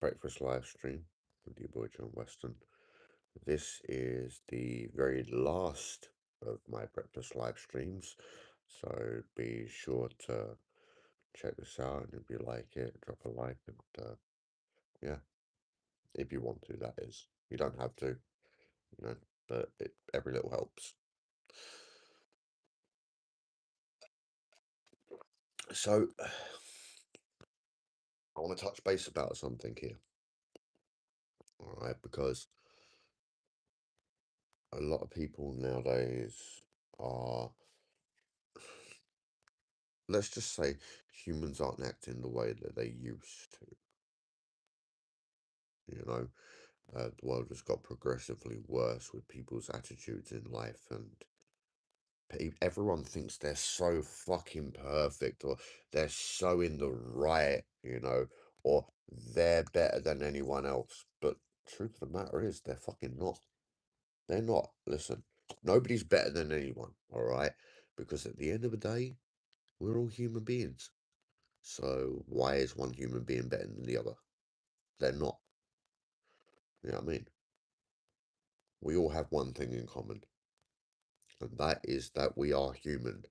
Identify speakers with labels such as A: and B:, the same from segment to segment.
A: Breakfast live stream with your boy John Weston. This is the very last of my breakfast live streams, so be sure to check this out, and if you like it, drop a like, and yeah, if you want to, that is. You don't have to, but every little helps. So, I want to touch base about something here, all right? Because a lot of people nowadays are, let's just say, humans aren't acting the way that they used to. The world has got progressively worse with people's attitudes in life, and everyone thinks they're so fucking perfect, or they're so in the right, or they're better than anyone else. But truth of the matter is, they're fucking not. They're not. Listen, nobody's better than anyone, all right? Because at the end of the day, we're all human beings. So why is one human being better than the other? They're not. You know what I mean? We all have one thing in common, and that is that we are human.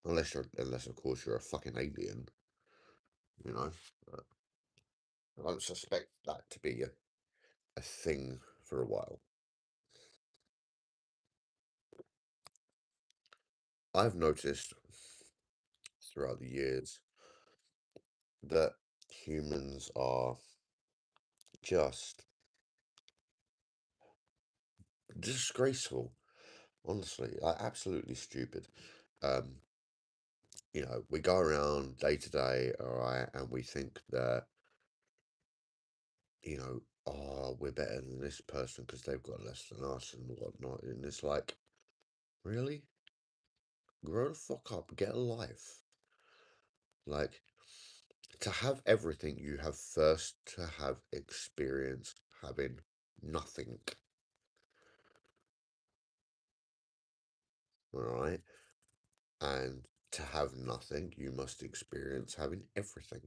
A: Unless of course you're a fucking alien, you know. But I don't suspect that to be a thing for a while. I've noticed throughout the years that humans are just disgraceful. Honestly, like absolutely stupid. Um, we go around day to day, all right, and we think that oh, we're better than this person because they've got less than us and whatnot. And it's like, really? Grow the fuck up, get a life. Like, to have everything, you have first to have experience having nothing. Alright? And to have nothing, you must experience having everything.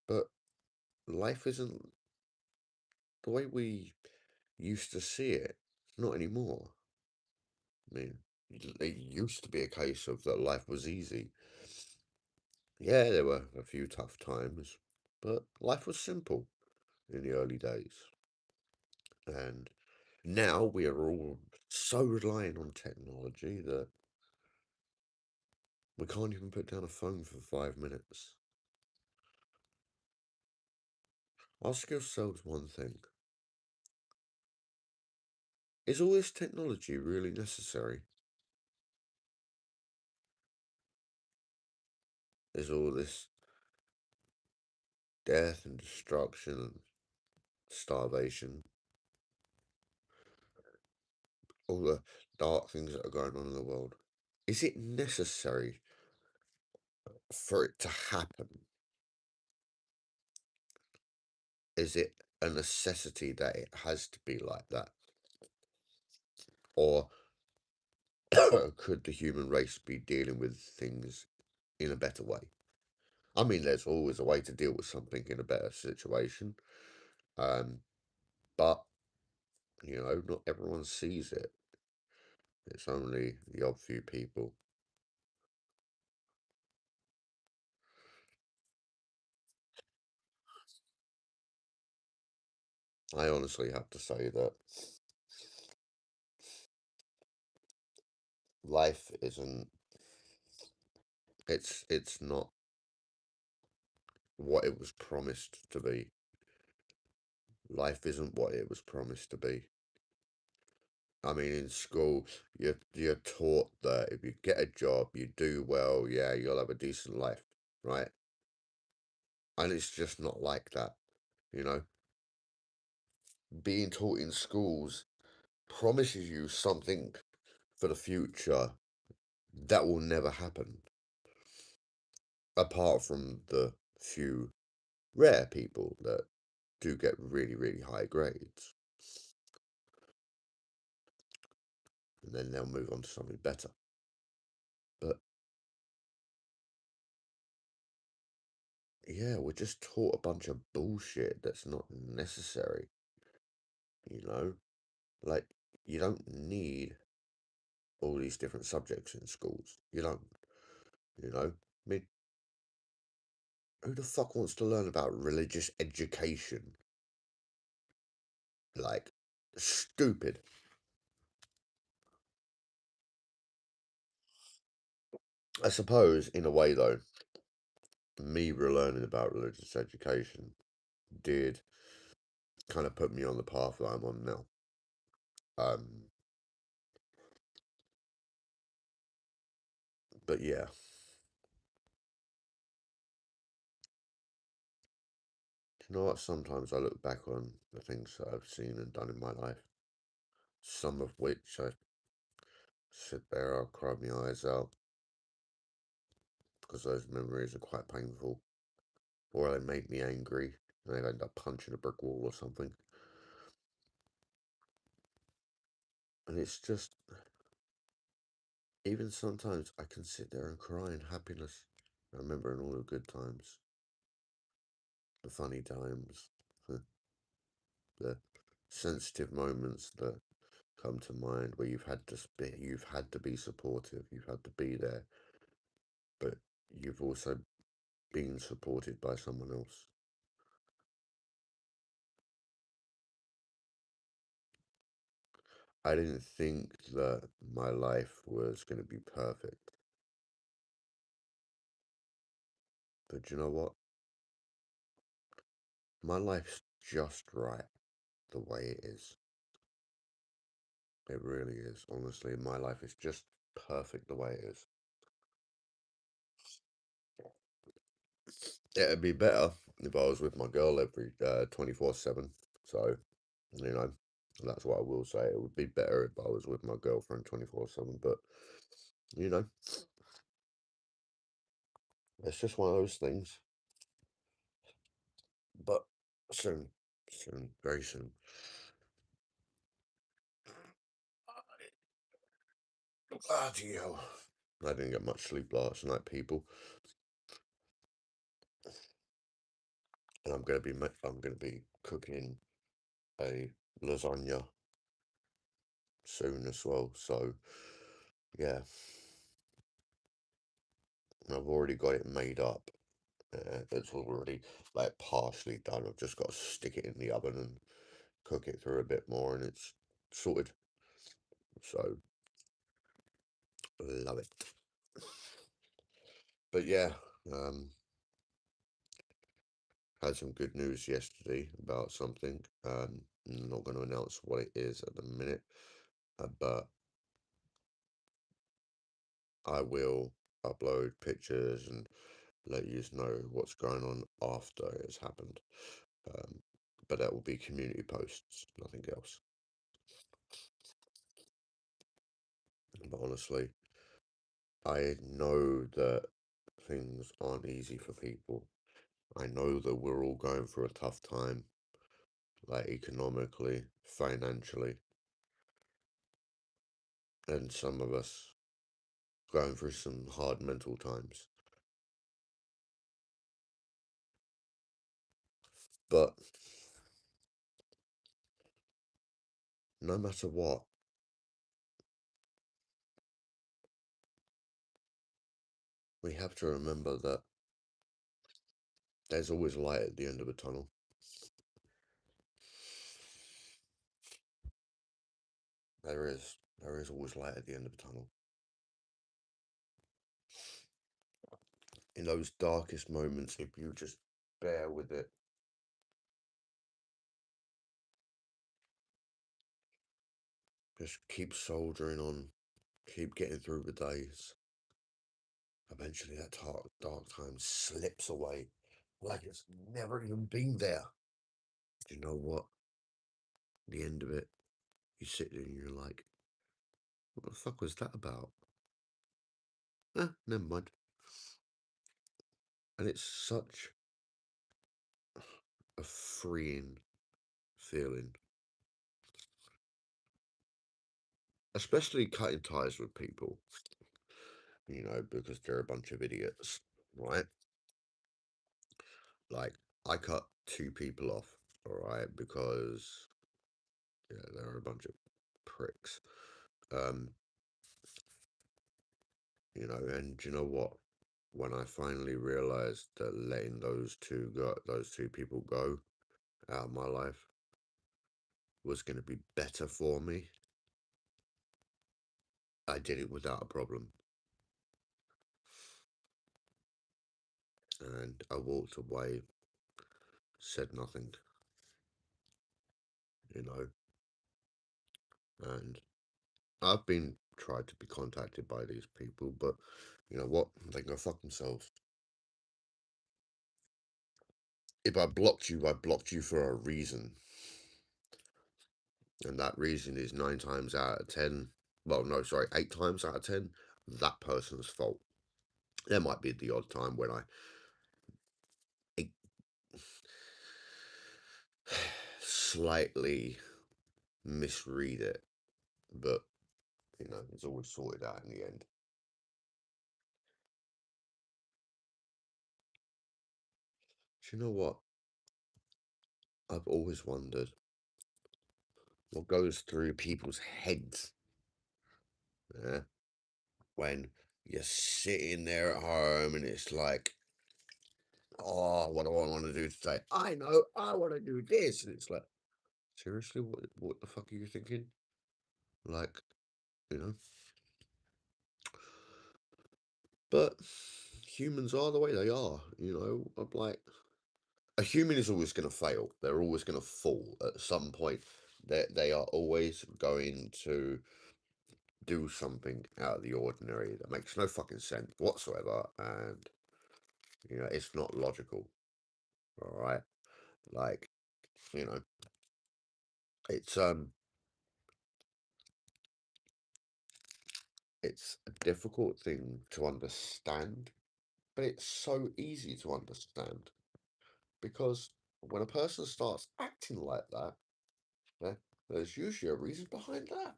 A: But life isn't the way we used to see it. Not anymore. I mean, it used to be a case of that life was easy. Yeah, there were a few tough times, but life was simple in the early days. And now we are all so reliant on technology that we can't even put down a phone for 5 minutes. Ask yourselves one thing. Is all this technology really necessary? Is all this death and destruction and starvation, all the dark things that are going on in the world, is it necessary for it to happen? Is it a necessity that it has to be like that? Or could the human race be dealing with things in a better way? I mean, there's always a way to deal with something in a better situation, um, but not everyone sees it. It's only the odd few people. I honestly have to say that life isn't. It's not what it was promised to be. Life isn't what it was promised to be. I mean, in school, you're taught that if you get a job, you do well, yeah, you'll have a decent life, right? And it's just not like that, you know. Being taught in schools promises you something for the future that will never happen, apart from the few rare people that do get really, really high grades, and then they'll move on to something better. But yeah, we're just taught a bunch of bullshit that's not necessary, you know? Like, you don't need all these different subjects in schools. You don't, you know? I mean, who the fuck wants to learn about religious education? Like, stupid. I suppose, in a way, though, me learning about religious education did kind of put me on the path that I'm on now. Um, but yeah, you know what? Sometimes I look back on the things that I've seen and done in my life, some of which I sit there, I'll cry my eyes out because those memories are quite painful, or they make me angry and I end up punching a brick wall or something. And it's just, even sometimes I can sit there and cry in happiness, remembering all the good times, the funny times, the sensitive moments that come to mind where you've had to be supportive, you've had to be there, but you've also been supported by someone else. I didn't think that my life was going to be perfect, but you know what? My life's just right the way it is. It really is. Honestly, my life is just perfect the way it is. It'd be better if I was with my girl every 24/7. So, you know, that's what I will say. It would be better if I was with my girlfriend 24/7. But, you know, it's just one of those things. But soon, soon, very soon. Bloody hell. I didn't get much sleep last night, people. And I'm gonna be cooking a lasagna soon as well. So yeah, I've already got it made up. It's already like partially done. I've just got to stick it in the oven and cook it through a bit more, and it's sorted. So love it. But yeah, um, had some good news yesterday about something. I'm not going to announce what it is at the minute, but I will upload pictures and let you know what's going on after it's happened. Um, but that will be community posts, nothing else. But honestly, I know that things aren't easy for people. I know that we're all going through a tough time, like economically, financially, and some of us going through some hard mental times. But no matter what, we have to remember that there's always light at the end of a tunnel. There is always light at the end of a tunnel. In those darkest moments, if you just bear with it, just keep soldiering on, keep getting through the days. Eventually, that dark time slips away like it's never even been there. Do you know what? The end of it, you sit there and you're like, what the fuck was that about? Never mind. And it's such a freeing feeling, especially cutting ties with people, because they're a bunch of idiots, right? Like, I cut two people off, all right, because yeah, they're a bunch of pricks. Um, and you know what? When I finally realized that letting those two people go out of my life was going to be better for me, I did it without a problem. And I walked away, said nothing, you know. And I've been tried to be contacted by these people, but you know what? They can go fuck themselves. If I blocked you for a reason. And that reason is 9 times out of 10. Well, no, sorry, 8 times out of 10, that person's fault. There might be the odd time when I slightly misread it, but it's always sorted out in the end. Do you know what? I've always wondered what goes through people's heads, yeah, when you're sitting there at home and it's like, oh, what do I want to do today? I know, I want to do this. And it's like, seriously, what the fuck are you thinking? Like, you know? But humans are the way they are, I'm like, a human is always going to fail. They're always going to fall at some point. They are always going to do something out of the ordinary that makes no fucking sense whatsoever, and it's not logical. All right, like you know, it's it's a difficult thing to understand, but it's so easy to understand because when a person starts acting like that, yeah, there's usually a reason behind that.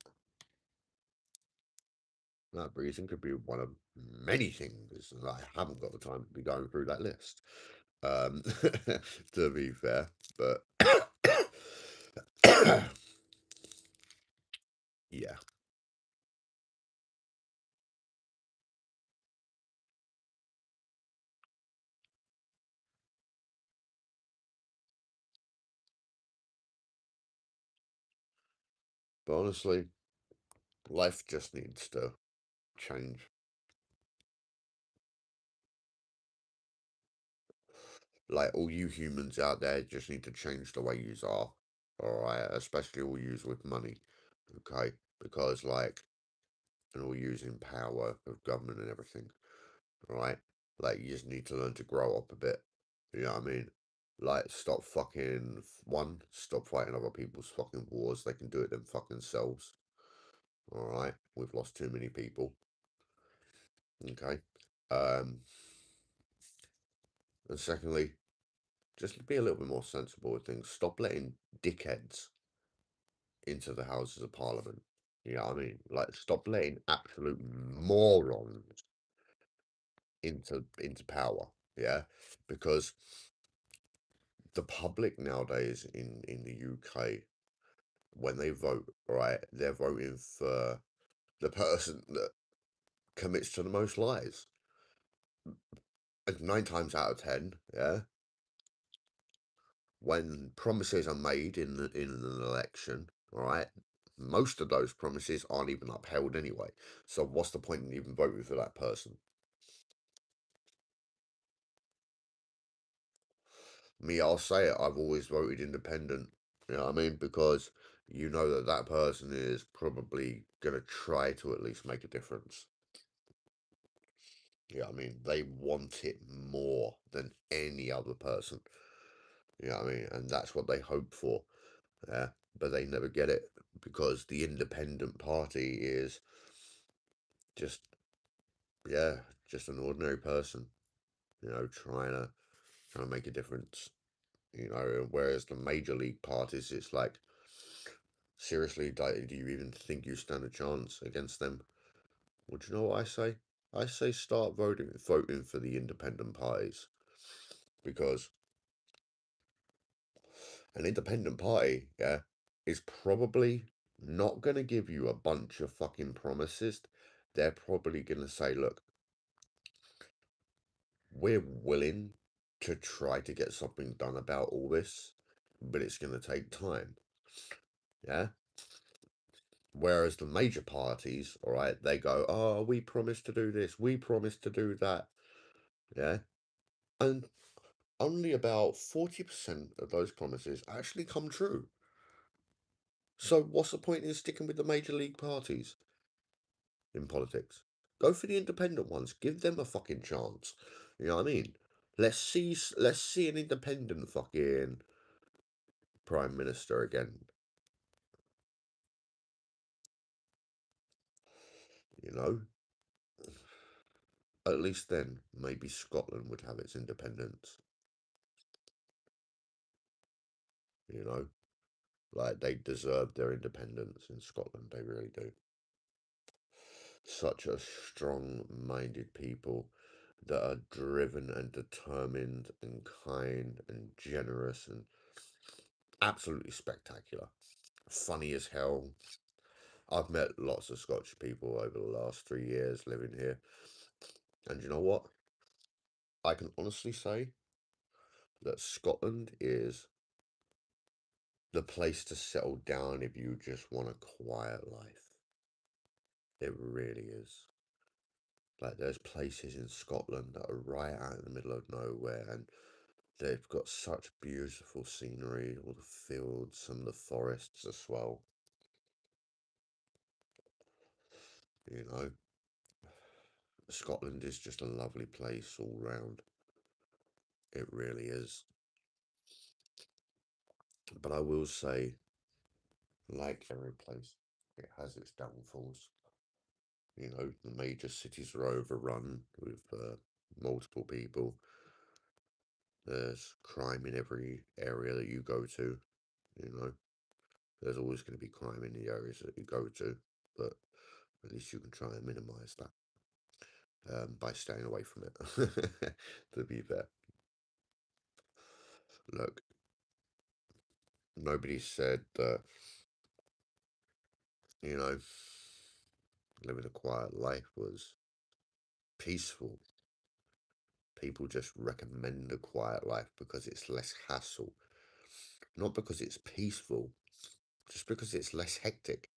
A: That reason could be one of many things, and I haven't got the time to be going through that list. To be fair, but yeah. But honestly, life just needs to change. Like all you humans out there just need to change the way yous are. Alright, especially all yous with money. Okay? Because and all using power of government and everything. Right? Like, you just need to learn to grow up a bit. You know what I mean? Like, stop fucking, one, stop fighting other people's fucking wars. They can do it them fucking selves. Alright? We've lost too many people. Okay? Um, and secondly, just be a little bit more sensible with things. Stop letting dickheads into the Houses of Parliament. You know what I mean? Like, stop letting absolute morons into power. Yeah? Because the public nowadays in the UK, when they vote, right, they're voting for the person that commits to the most lies. And 9 times out of 10, yeah, when promises are made in an election, all right, most of those promises aren't even upheld anyway. So what's the point in even voting for that person? Me, I'll say it. I've always voted independent. You know what I mean? Because you know that that person is probably gonna try to at least make a difference. Yeah, I mean, they want it more than any other person. You know what I mean? And that's what they hope for. Yeah, but they never get it because the independent party is just, yeah, just an ordinary person, trying to make a difference. Whereas the major league parties, it's like, seriously, do you even think you stand a chance against them? Well, do you know what I say? I say start voting for the independent parties because An independent party, yeah, is probably not going to give you a bunch of fucking promises. They're probably going to say, look, we're willing to try to get something done about all this, but it's going to take time. Yeah. Whereas the major parties, all right, they go, oh, we promised to do this, we promised to do that. Yeah. And only about 40% of those promises actually come true. So what's the point in sticking with the major league parties in politics? Go for the independent ones. Give them a fucking chance. You know what I mean? Let's see an independent fucking prime minister again. You know? At least then maybe Scotland would have its independence. You know? Like they deserve their independence in Scotland, they really do. Such a strong-minded people that are driven and determined and kind and generous and absolutely spectacular. Funny as hell. I've met lots of Scottish people over the last 3 years living here. And you know what? I can honestly say that Scotland is the place to settle down if you just want a quiet life. It really is. Like there's places in Scotland that are right out in the middle of nowhere and they've got such beautiful scenery, all the fields, some of the forests as well. You know, Scotland is just a lovely place all round. It really is. But I will say, like every place, it has its downfalls. You know, the major cities are overrun with multiple people. There's crime in every area that you go to. You know, there's always going to be crime in the areas that you go to, but at least you can try and minimize that by staying away from it. To be fair, look, nobody said that, you know, living a quiet life was peaceful. People just recommend a quiet life because it's less hassle, not because it's peaceful, just because it's less hectic.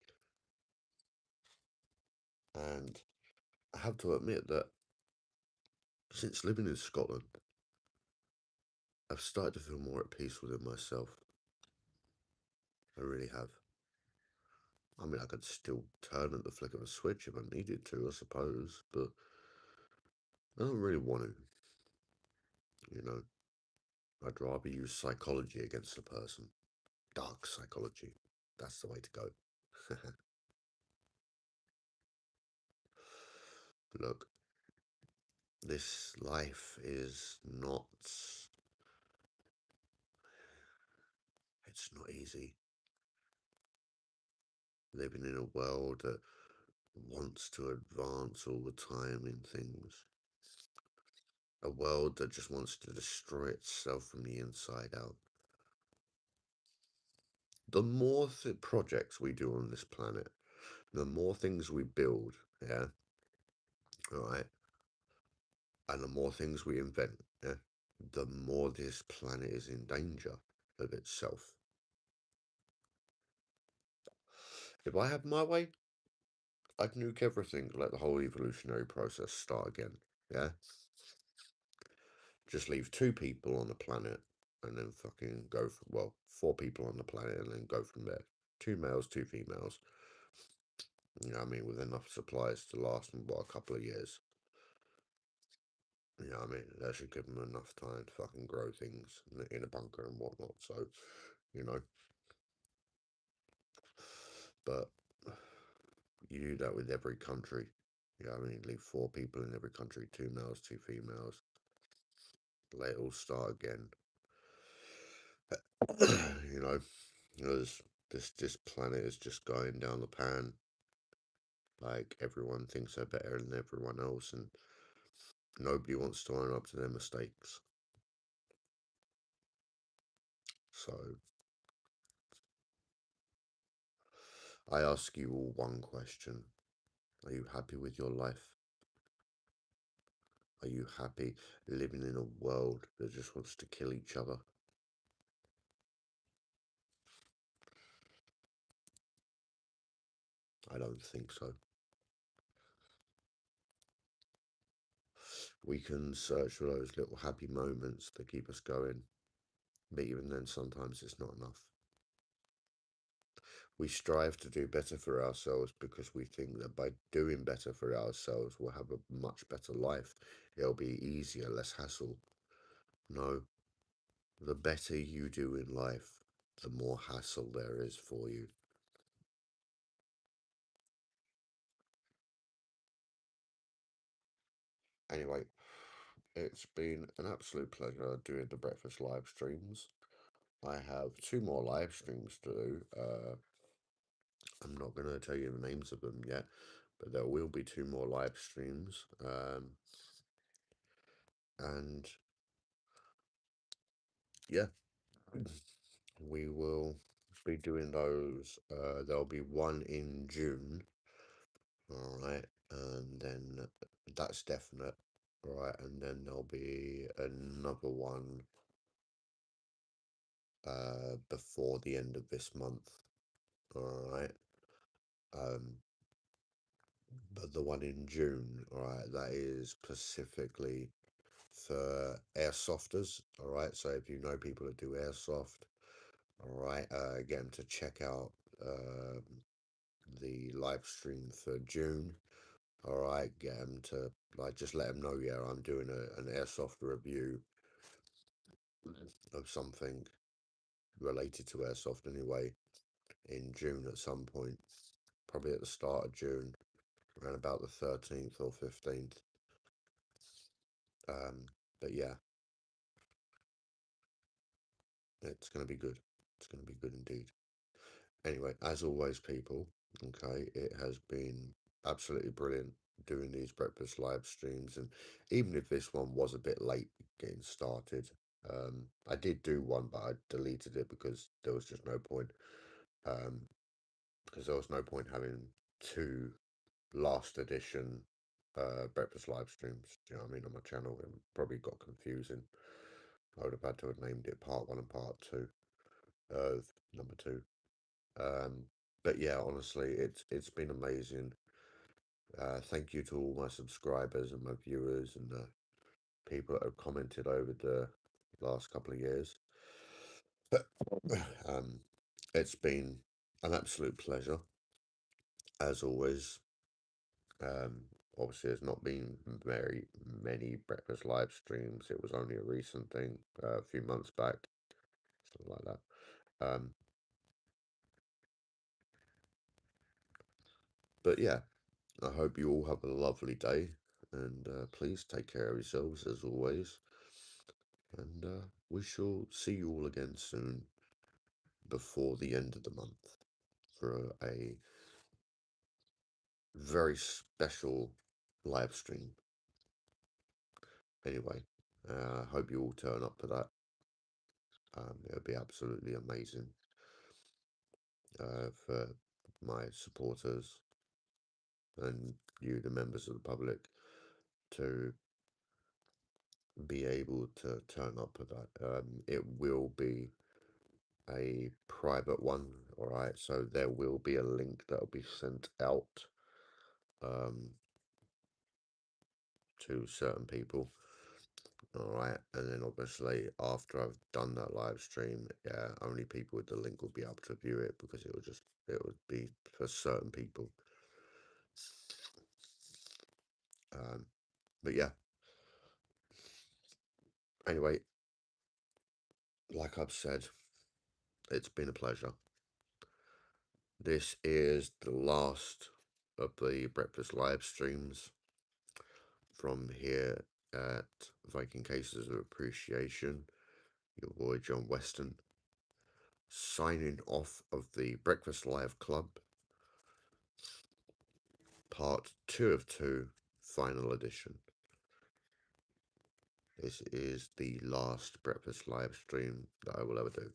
A: And I have to admit that since living in Scotland, I've started to feel more at peace within myself. I really have. I mean, I could still turn at the flick of a switch if I needed to, I suppose, but I don't really want to, you know. I'd rather use psychology against a person. Dark psychology. That's the way to go. Look, this life is not, it's not easy. Living in a world that wants to advance all the time in things. A world that just wants to destroy itself from the inside out. The more projects we do on this planet, the more things we build, yeah, all right, and the more things we invent, yeah, the more this planet is in danger of itself. If I had my way, I'd nuke everything, let the whole evolutionary process start again, yeah? Just leave 2 people on the planet and then fucking go for, well, 4 people on the planet and then go from there. 2 males, 2 females. You know what I mean? With enough supplies to last them, what, a couple of years. You know what I mean? That should give them enough time to fucking grow things in a bunker and whatnot. So, you know. But you do that with every country. You know what I mean? Leave 4 people in every country, 2 males, 2 females. Let it all start again. You know, because this planet is just going down the pan. Like everyone thinks they're better than everyone else, and nobody wants to own up to their mistakes. So I ask you all one question. Are you happy with your life? Are you happy living in a world that just wants to kill each other? I don't think so. We can search for those little happy moments that keep us going, but even then, sometimes it's not enough. We strive to do better for ourselves because we think that by doing better for ourselves, we'll have a much better life. It'll be easier, less hassle. No, the better you do in life, the more hassle there is for you. Anyway, it's been an absolute pleasure doing the breakfast live streams. I have two more live streams to do. I'm not going to tell you the names of them yet, but there will be two more live streams. And yeah, we will be doing those. There'll be one in June, all right, and then that's definite, all right, and then there'll be another one before the end of this month, all right. Um, but the one in June, all right, that is specifically for airsofters, all right. So if you know people that do airsoft, all right, get them to check out the live stream for June. All right, get them to like just let them know. Yeah, I'm doing an airsoft review of something related to airsoft anyway in June at some point, probably at the start of June, around about the 13th or 15th. But yeah, it's going to be good. It's going to be good indeed. Anyway, as always, people, okay, it has been absolutely brilliant doing these breakfast live streams. And even if this one was a bit late getting started, I did do one, but I deleted it because there was just no point. Um, because there was no point having two last edition breakfast live streams. Do you know what I mean? On my channel, and probably got confusing. I would have had to have named it part one and part two of number two. Um, but yeah, honestly, it's been amazing. Thank you to all my subscribers and my viewers and the people that have commented over the last couple of years. um, it's been an absolute pleasure, as always. Um, Obviously, there's not been very many breakfast live streams. It was only a recent thing, a few months back, something like that. But yeah, I hope you all have a lovely day, and please take care of yourselves as always. And we shall see you all again soon before the end of the month for a very special live stream. Anyway, I hope you all turn up for that. It'll be absolutely amazing for my supporters and you, the members of the public, to be able to turn up for that. It will be a private one, all right? So there will be a link that will be sent out um, to certain people, all right? And then obviously after I've done that live stream, yeah, only people with the link will be able to view it because it would be for certain people. Um, but yeah, anyway, like I've said, it's been a pleasure. This is the last of the breakfast live streams from here at Viking Cases of Appreciation. Your boy John Weston signing off of the Breakfast Live Club, part 2 of 2, final edition. This is the last breakfast live stream that I will ever do.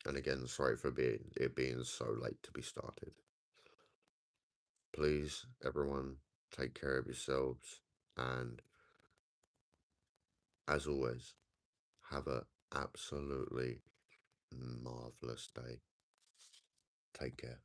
A: And again, sorry for it being so late to be started. Please, everyone, take care of yourselves, and as always, have a absolutely marvelous day. Take care.